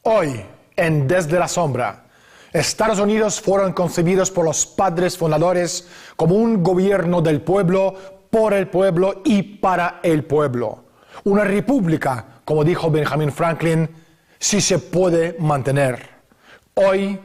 Hoy, en Desde la Sombra, Estados Unidos fueron concebidos por los padres fundadores como un gobierno del pueblo, por el pueblo y para el pueblo. Una república, como dijo Benjamin Franklin, si se puede mantener. Hoy,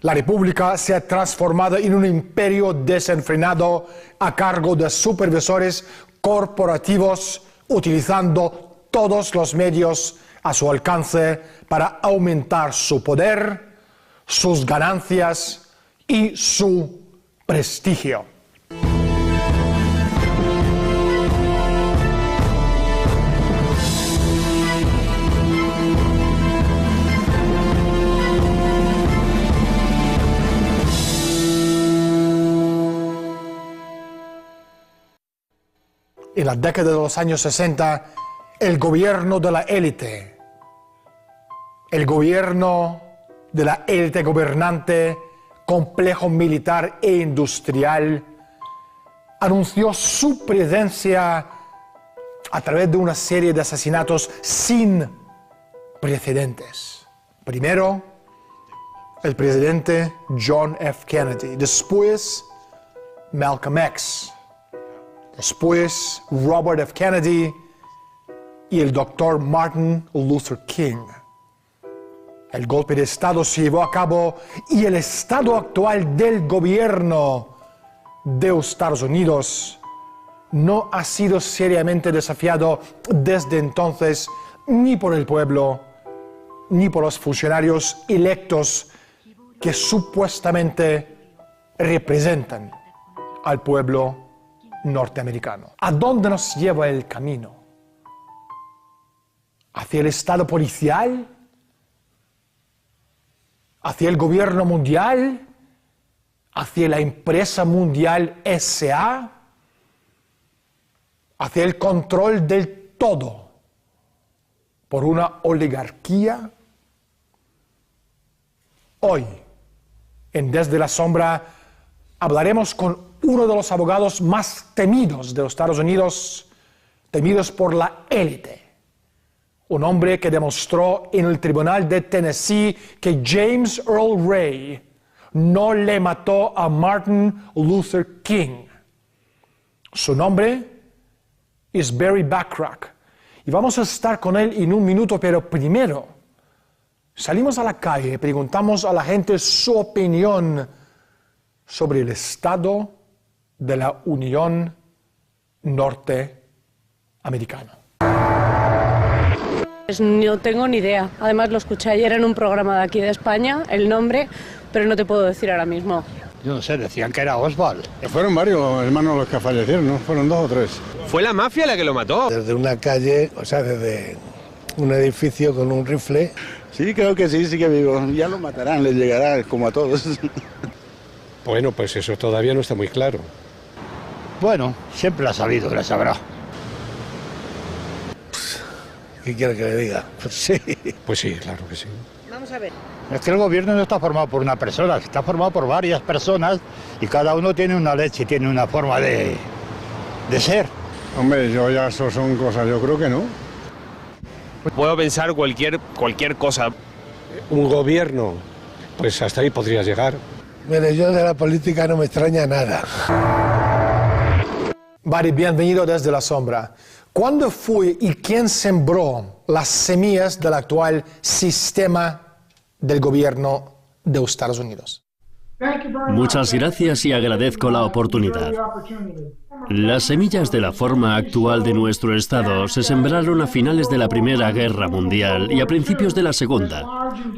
la república se ha transformado en un imperio desenfrenado a cargo de supervisores corporativos utilizando todos los medios a su alcance para aumentar su poder, sus ganancias y su prestigio. En la década de los años 60, el gobierno de la élite, gobernante, complejo militar e industrial, anunció su presencia a través de una serie de asesinatos sin precedentes. Primero, el presidente John F. Kennedy, después Malcolm X, después Robert F. Kennedy y el doctor Martin Luther King. El golpe de Estado se llevó a cabo y el estado actual del gobierno de Estados Unidos no ha sido seriamente desafiado desde entonces ni por el pueblo ni por los funcionarios electos que supuestamente representan al pueblo norteamericano. ¿A dónde nos lleva el camino? ¿Hacia el Estado policial? ¿Hacia el gobierno mundial? ¿Hacia la empresa mundial S.A.? ¿Hacia el control del todo por una oligarquía? Hoy, en Desde la Sombra, hablaremos con uno de los abogados más temidos de los Estados Unidos, temidos por la élite. Un hombre que demostró en el tribunal de Tennessee que James Earl Ray no le mató a Martin Luther King. Su nombre es Barry Bacharach. Y vamos a estar con él en un minuto, pero primero salimos a la calle y preguntamos a la gente su opinión sobre el estado de la Unión Norteamericana. No tengo ni idea. Además lo escuché ayer en un programa de aquí de España, el nombre, pero no te puedo decir ahora mismo. Yo no sé, decían que era Oswald. Fueron varios hermanos los que fallecieron, ¿no? Fueron 2 o 3. ¿Fue la mafia la que lo mató? Desde una calle, o sea, desde un edificio con un rifle. Sí, creo que sí que vivo. Ya lo matarán, les llegará como a todos. Bueno, pues eso todavía no está muy claro. Bueno, siempre la ha sabido, la sabrá. ¿Qué quiere que le diga? Pues sí. Pues sí, claro que sí. Vamos a ver. Es que el gobierno no está formado por una persona, está formado por varias personas y cada uno tiene una leche, tiene una forma de ser. Hombre, eso son cosas, yo creo que no. Puedo pensar cualquier cosa. Un gobierno, pues hasta ahí podrías llegar. Mire, yo de la política no me extraña nada. Barry, bienvenido Desde la Sombra. ¿Cuándo fue y quién sembró las semillas del actual sistema del gobierno de Estados Unidos? Muchas gracias y agradezco la oportunidad. Las semillas de la forma actual de nuestro Estado se sembraron a finales de la Primera Guerra Mundial y a principios de la Segunda,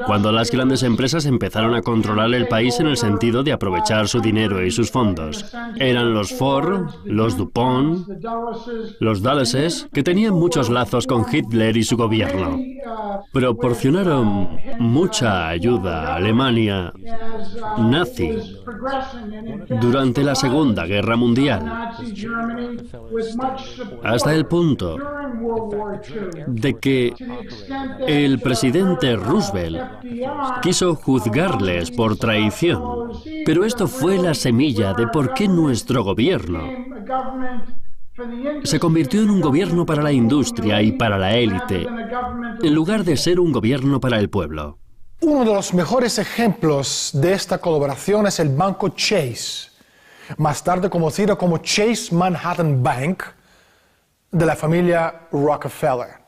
cuando las grandes empresas empezaron a controlar el país en el sentido de aprovechar su dinero y sus fondos. Eran los Ford, los DuPont, los Dallases, que tenían muchos lazos con Hitler y su gobierno. Proporcionaron mucha ayuda a Alemania nazi durante la Segunda Guerra Mundial, hasta el punto de que el presidente Roosevelt quiso juzgarles por traición. Pero esto fue la semilla de por qué nuestro gobierno se convirtió en un gobierno para la industria y para la élite, en lugar de ser un gobierno para el pueblo. Uno de los mejores ejemplos de esta colaboración es el banco Chase, más tarde conocido como Chase Manhattan Bank, de la familia Rockefeller.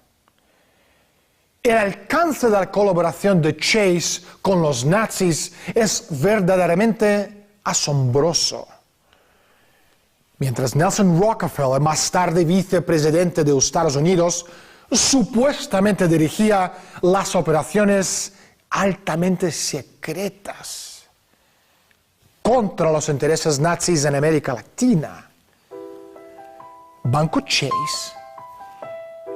El alcance de la colaboración de Chase con los nazis es verdaderamente asombroso. Mientras Nelson Rockefeller, más tarde vicepresidente de Estados Unidos, supuestamente dirigía las operaciones altamente secretas contra los intereses nazis en América Latina, Banco Chase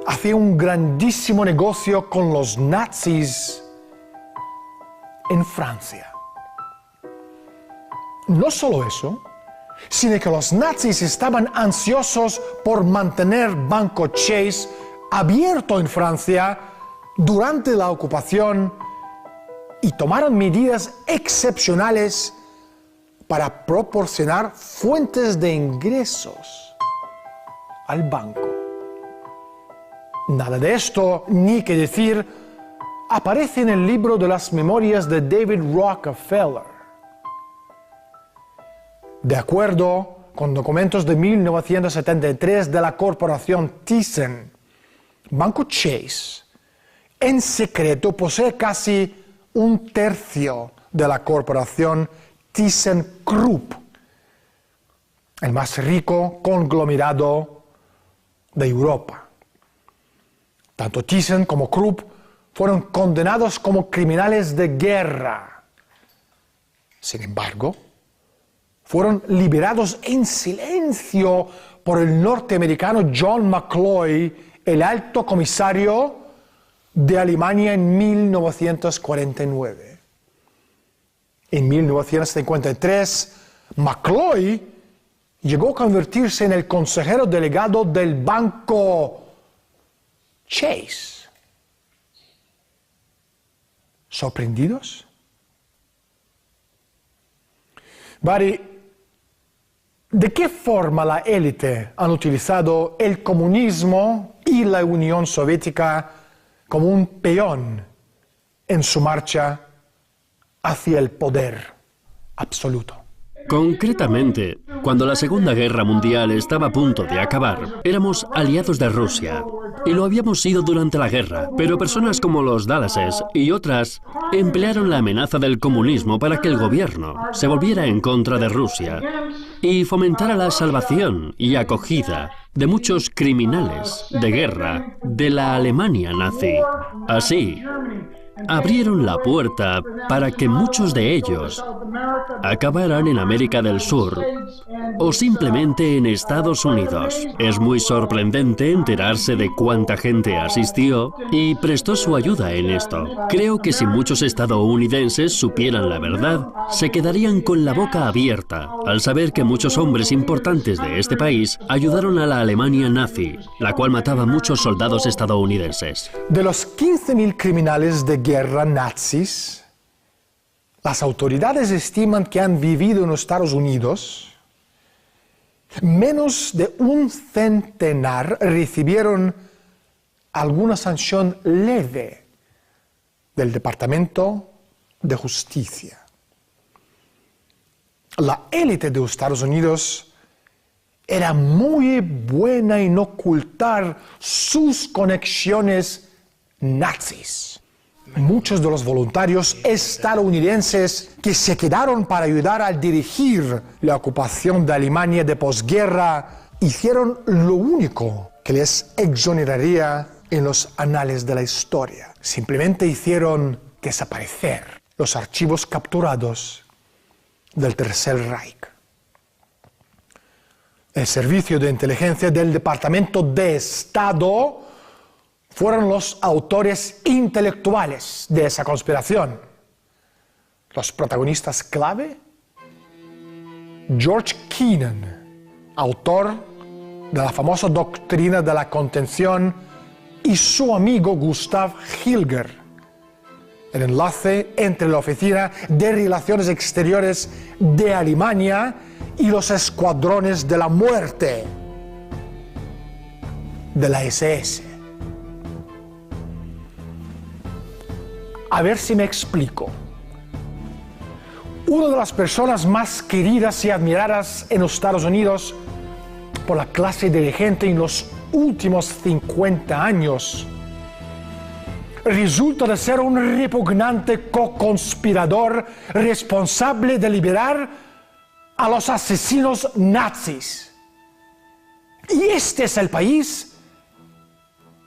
hacía un grandísimo negocio con los nazis en Francia. No solo eso, sino que los nazis estaban ansiosos por mantener Banco Chase abierto en Francia durante la ocupación y tomaron medidas excepcionales para proporcionar fuentes de ingresos al banco. Nada de esto, ni que decir, aparece en el libro de las memorias de David Rockefeller. De acuerdo con documentos de 1973 de la corporación Thyssen, Banco Chase, en secreto, posee casi un tercio de la corporación ThyssenKrupp, el más rico conglomerado de Europa. Tanto Thyssen como Krupp fueron condenados como criminales de guerra. Sin embargo, fueron liberados en silencio por el norteamericano John McCloy, el alto comisario de Alemania en 1949. En 1953, McCloy llegó a convertirse en el consejero delegado del banco Chase. ¿Sorprendidos? Barry, ¿de qué forma la élite han utilizado el comunismo y la Unión Soviética como un peón en su marcha hacia el poder absoluto? Concretamente, cuando la Segunda Guerra Mundial estaba a punto de acabar, éramos aliados de Rusia. Y lo habíamos sido durante la guerra, pero personas como los Dallases y otras emplearon la amenaza del comunismo para que el gobierno se volviera en contra de Rusia y fomentara la salvación y acogida de muchos criminales de guerra de la Alemania nazi. Así, abrieron la puerta para que muchos de ellos acabaran en América del Sur o simplemente en Estados Unidos. Es muy sorprendente enterarse de cuánta gente asistió y prestó su ayuda en esto. Creo que si muchos estadounidenses supieran la verdad, se quedarían con la boca abierta al saber que muchos hombres importantes de este país ayudaron a la Alemania nazi, la cual mataba a muchos soldados estadounidenses. De los 15.000 criminales de guerra nazis, las autoridades estiman que han vivido en los Estados Unidos, menos de un centenar recibieron alguna sanción leve del Departamento de Justicia. La élite de los Estados Unidos era muy buena en ocultar sus conexiones nazis. Muchos de los voluntarios estadounidenses que se quedaron para ayudar a dirigir la ocupación de Alemania de posguerra hicieron lo único que les exoneraría en los anales de la historia. Simplemente hicieron desaparecer los archivos capturados del Tercer Reich. El servicio de inteligencia del Departamento de Estado fueron los autores intelectuales de esa conspiración. Los protagonistas clave: George Kennan, autor de la famosa doctrina de la contención, y su amigo Gustav Hilger, el enlace entre la Oficina de Relaciones Exteriores de Alemania y los escuadrones de la muerte de la SS. A ver si me explico. Una de las personas más queridas y admiradas en los Estados Unidos por la clase dirigente en los últimos 50 años resulta de ser un repugnante co-conspirador responsable de liberar a los asesinos nazis. Y este es el país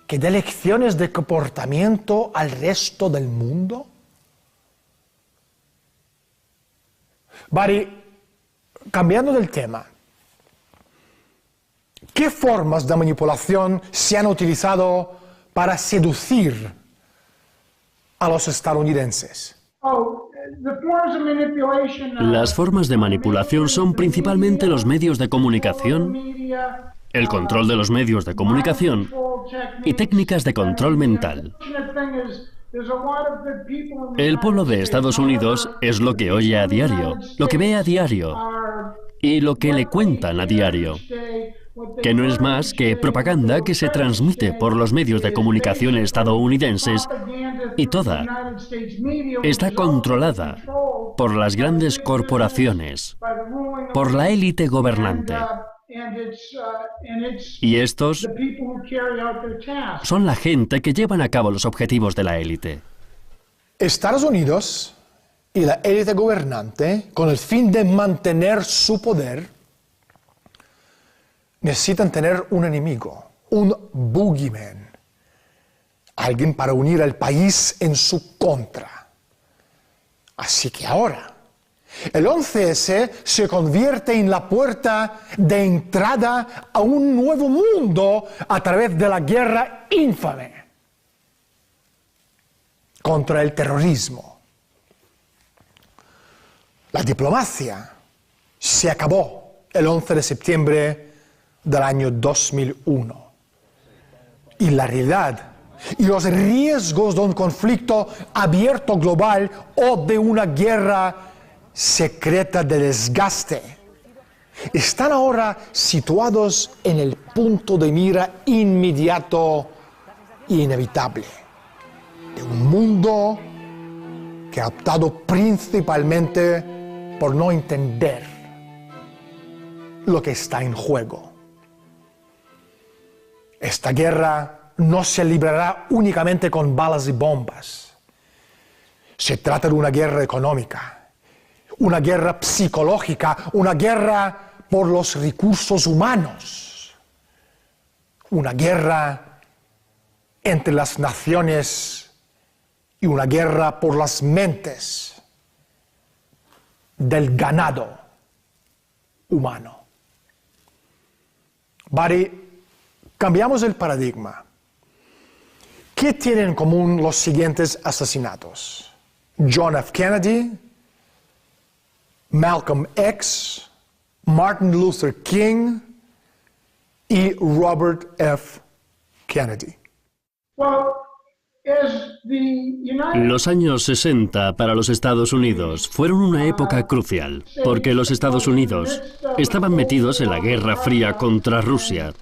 que da lecciones de comportamiento al resto del mundo. Barry, cambiando del tema, ¿qué formas de manipulación se han utilizado para seducir a los estadounidenses? Las formas de manipulación son principalmente los medios de comunicación, el control de los medios de comunicación y técnicas de control mental. El pueblo de Estados Unidos es lo que oye a diario, lo que ve a diario y lo que le cuentan a diario, que no es más que propaganda que se transmite por los medios de comunicación estadounidenses y toda está controlada por las grandes corporaciones, por la élite gobernante. Y estos son la gente que llevan a cabo los objetivos de la élite. Estados Unidos y la élite gobernante, con el fin de mantener su poder, necesitan tener un enemigo, un boogeyman, alguien para unir al país en su contra. Así que ahora, el 11S se convierte en la puerta de entrada a un nuevo mundo a través de la guerra infame contra el terrorismo. La diplomacia se acabó el 11 de septiembre del año 2001. Y la realidad y los riesgos de un conflicto abierto global o de una guerra secreta de desgaste están ahora situados en el punto de mira inmediato e inevitable de un mundo que ha optado principalmente por no entender lo que está en juego. Esta guerra no se librará únicamente con balas y bombas. Se trata de una guerra económica, una guerra psicológica, una guerra por los recursos humanos, una guerra entre las naciones y una guerra por las mentes del ganado humano. Barry, cambiamos el paradigma. ¿Qué tienen en común los siguientes asesinatos? John F. Kennedy, Malcolm X, Martin Luther King y Robert F. Kennedy. Los años 60 para los Estados Unidos fueron una época crucial, porque los Estados Unidos estaban metidos en la Guerra Fría contra Rusia,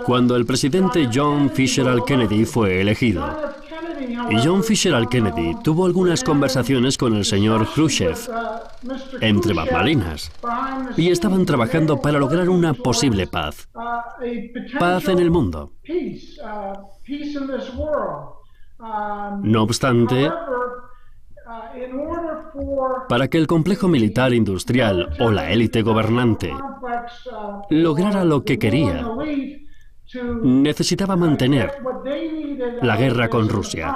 cuando el presidente John Fitzgerald Kennedy fue elegido. Y John Fitzgerald Kennedy tuvo algunas conversaciones con el señor Khrushchev, entre bambalinas, y estaban trabajando para lograr una posible paz. Paz en el mundo. No obstante, para que el complejo militar industrial o la élite gobernante lograra lo que quería, necesitaba mantener la guerra con Rusia.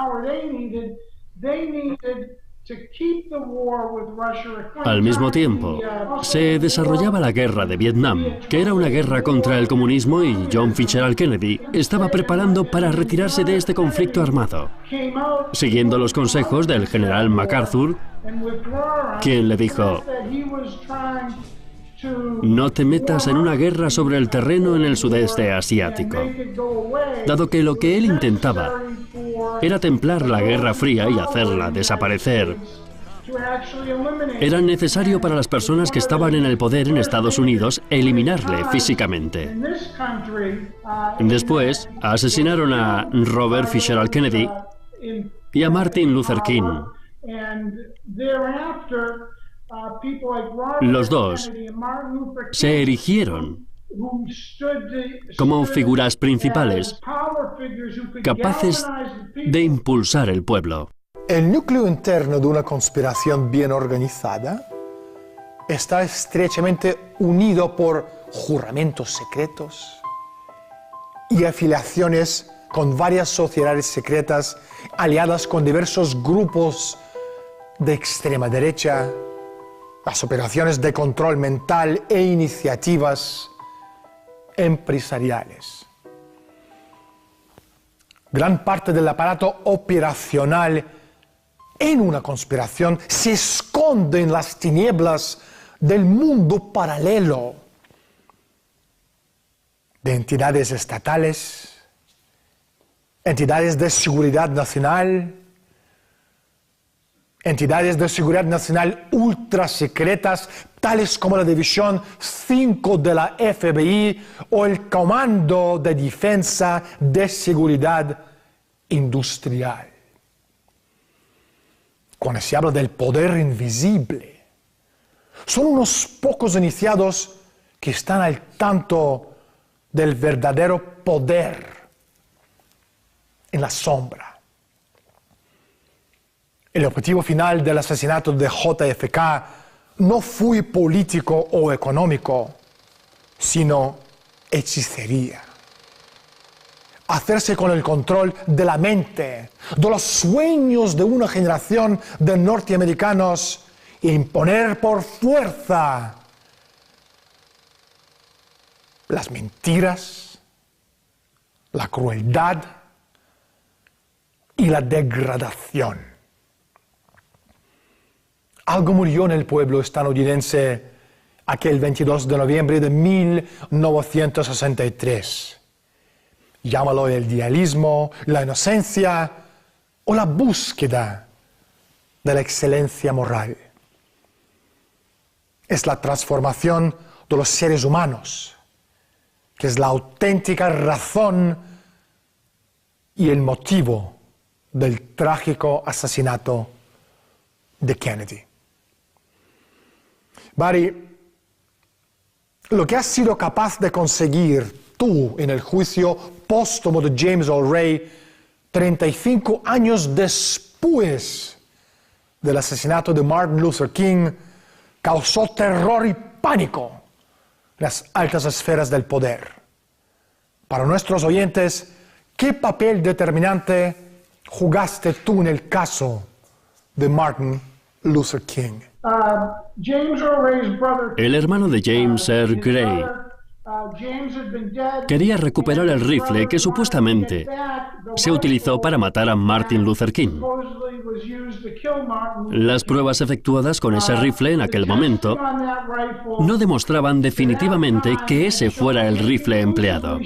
Al mismo tiempo, se desarrollaba la guerra de Vietnam, que era una guerra contra el comunismo, y John Fitzgerald Kennedy estaba preparando para retirarse de este conflicto armado, siguiendo los consejos del general MacArthur, quien le dijo: no te metas en una guerra sobre el terreno en el sudeste asiático, dado que lo que él intentaba era templar la Guerra Fría y hacerla desaparecer. Era necesario para las personas que estaban en el poder en Estados Unidos eliminarle físicamente. Después, asesinaron a Robert Fitzgerald Kennedy y a Martin Luther King. Los dos se erigieron como figuras principales capaces de impulsar el pueblo. El núcleo interno de una conspiración bien organizada está estrechamente unido por juramentos secretos y afiliaciones con varias sociedades secretas aliadas con diversos grupos de extrema derecha, las operaciones de control mental e iniciativas empresariales. Gran parte del aparato operacional en una conspiración se esconde en las tinieblas del mundo paralelo de entidades estatales, entidades de seguridad nacional, entidades de seguridad nacional ultra secretas, tales como la División 5 de la FBI o el Comando de Defensa de Seguridad Industrial. Cuando se habla del poder invisible, son unos pocos iniciados que están al tanto del verdadero poder en la sombra. El objetivo final del asesinato de JFK no fue político o económico, sino hechicería. Hacerse con el control de la mente, de los sueños de una generación de norteamericanos e imponer por fuerza las mentiras, la crueldad y la degradación. Algo murió en el pueblo estadounidense aquel 22 de noviembre de 1963. Llámalo el idealismo, la inocencia o la búsqueda de la excelencia moral. Es la transformación de los seres humanos, que es la auténtica razón y el motivo del trágico asesinato de Kennedy. Barry, lo que has sido capaz de conseguir tú en el juicio póstumo de James Earl Ray, 35 años después del asesinato de Martin Luther King, causó terror y pánico en las altas esferas del poder. Para nuestros oyentes, ¿qué papel determinante jugaste tú en el caso de Martin Luther King? El hermano de James Earl Gray quería recuperar el rifle que supuestamente se utilizó para matar a Martin Luther King. Las pruebas efectuadas con ese rifle en aquel momento no demostraban definitivamente que ese fuera el rifle empleado.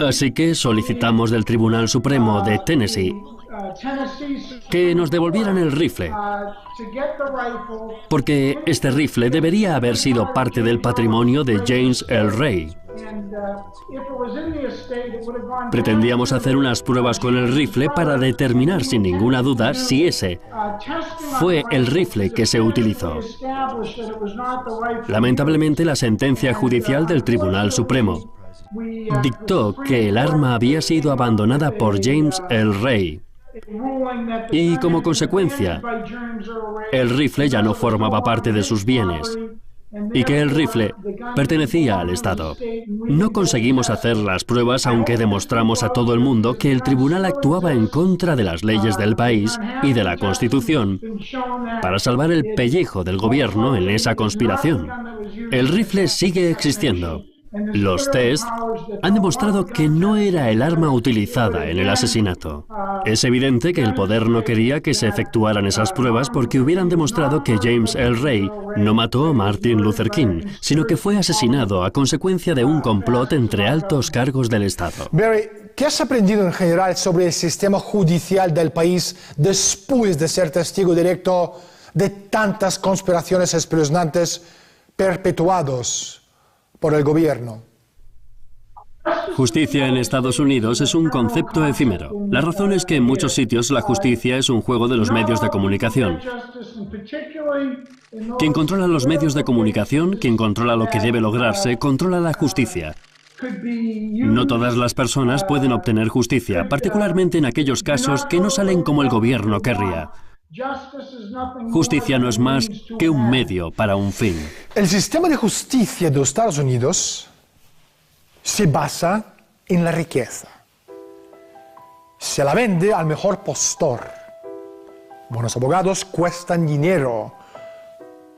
Así que solicitamos del Tribunal Supremo de Tennessee que nos devolvieran el rifle, porque este rifle debería haber sido parte del patrimonio de James Earl Ray. Pretendíamos hacer unas pruebas con el rifle para determinar sin ninguna duda si ese fue el rifle que se utilizó. Lamentablemente, la sentencia judicial del Tribunal Supremo dictó que el arma había sido abandonada por James Earl Ray. Y como consecuencia, el rifle ya no formaba parte de sus bienes y que el rifle pertenecía al Estado. No conseguimos hacer las pruebas, aunque demostramos a todo el mundo que el tribunal actuaba en contra de las leyes del país y de la Constitución para salvar el pellejo del gobierno en esa conspiración. El rifle sigue existiendo. Los tests han demostrado que no era el arma utilizada en el asesinato. Es evidente que el poder no quería que se efectuaran esas pruebas porque hubieran demostrado que James Earl Ray no mató a Martin Luther King, sino que fue asesinado a consecuencia de un complot entre altos cargos del Estado. Barry, ¿qué has aprendido en general sobre el sistema judicial del país después de ser testigo directo de tantas conspiraciones espeluznantes perpetuadas por el gobierno? Justicia en Estados Unidos es un concepto efímero. La razón es que en muchos sitios la justicia es un juego de los medios de comunicación. Quien controla los medios de comunicación, quien controla lo que debe lograrse, controla la justicia. No todas las personas pueden obtener justicia, particularmente en aquellos casos que no salen como el gobierno querría. Justicia no es más que un medio para un fin. El sistema de justicia de los Estados Unidos se basa en la riqueza. Se la vende al mejor postor. Buenos abogados cuestan dinero.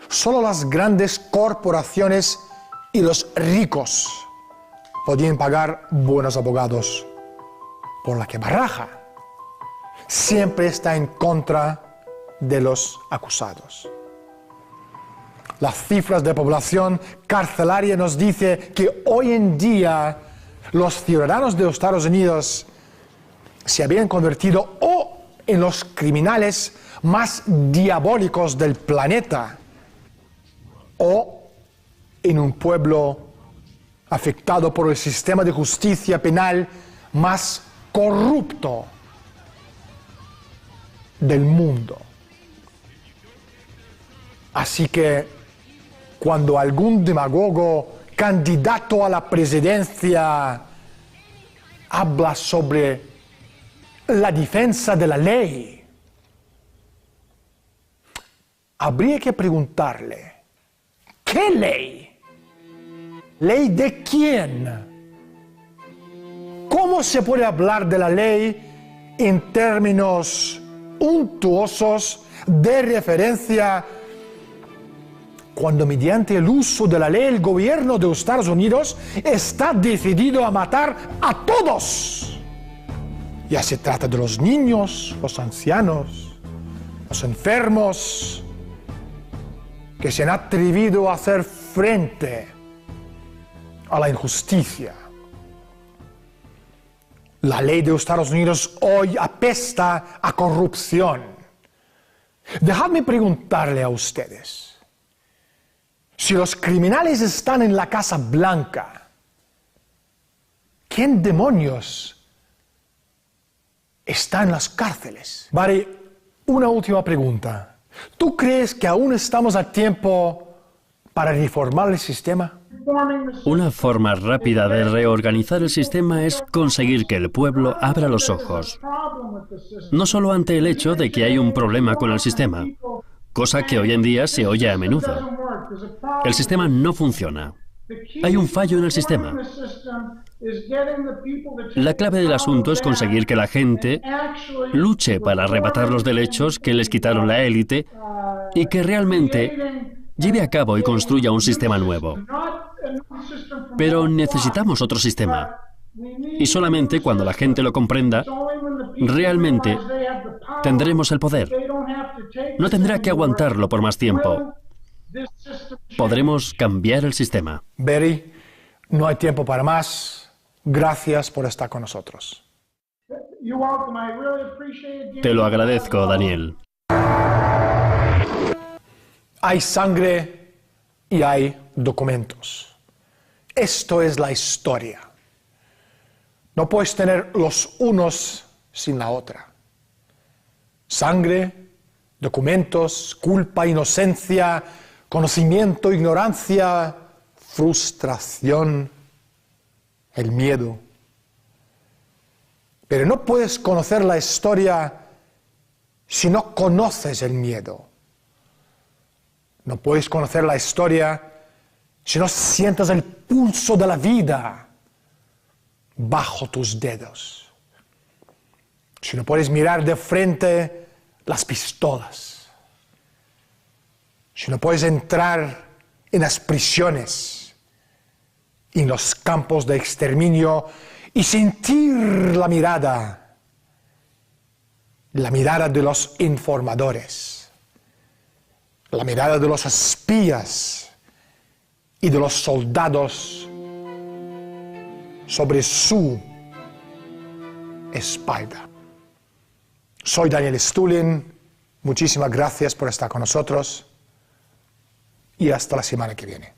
Solo las grandes corporaciones y los ricos podían pagar buenos abogados, por la que baraja siempre está en contra de los acusados. Las cifras de población carcelaria nos dicen que hoy en día los ciudadanos de los Estados Unidos se habían convertido o en los criminales más diabólicos del planeta o en un pueblo afectado por el sistema de justicia penal más corrupto del mundo. Así que cuando algún demagogo candidato a la presidencia habla sobre la defensa de la ley, habría que preguntarle, ¿qué ley? ¿Ley de quién? ¿Cómo se puede hablar de la ley en términos untuosos de referencia cuando mediante el uso de la ley el gobierno de los Estados Unidos está decidido a matar a todos? Ya se trata de los niños, los ancianos, los enfermos, que se han atrevido a hacer frente a la injusticia. La ley de los Estados Unidos hoy apesta a corrupción. Dejadme preguntarle a ustedes, si los criminales están en la Casa Blanca, ¿quién demonios está en las cárceles? Barry, una última pregunta. ¿Tú crees que aún estamos a tiempo para reformar el sistema? Una forma rápida de reorganizar el sistema es conseguir que el pueblo abra los ojos. No solo ante el hecho de que hay un problema con el sistema, cosa que hoy en día se oye a menudo. El sistema no funciona. Hay un fallo en el sistema. La clave del asunto es conseguir que la gente luche para arrebatar los derechos que les quitaron la élite y que realmente lleve a cabo y construya un sistema nuevo. Pero necesitamos otro sistema. Y solamente cuando la gente lo comprenda, realmente tendremos el poder. No tendrá que aguantarlo por más tiempo. Podremos cambiar el sistema. Barry, no hay tiempo para más. Gracias por estar con nosotros. Te lo agradezco, Daniel. Hay sangre y hay documentos. Esto es la historia. No puedes tener los unos sin la otra. Sangre, documentos, culpa, inocencia, conocimiento, ignorancia, frustración, el miedo. Pero no puedes conocer la historia si no conoces el miedo. No puedes conocer la historia si no sientes el pulso de la vida bajo tus dedos. Si no puedes mirar de frente las pistolas. Si no puedes entrar en las prisiones, en los campos de exterminio y sentir la mirada de los informadores, la mirada de los espías y de los soldados sobre su espalda. Soy Daniel Stulin, muchísimas gracias por estar con nosotros y hasta la semana que viene.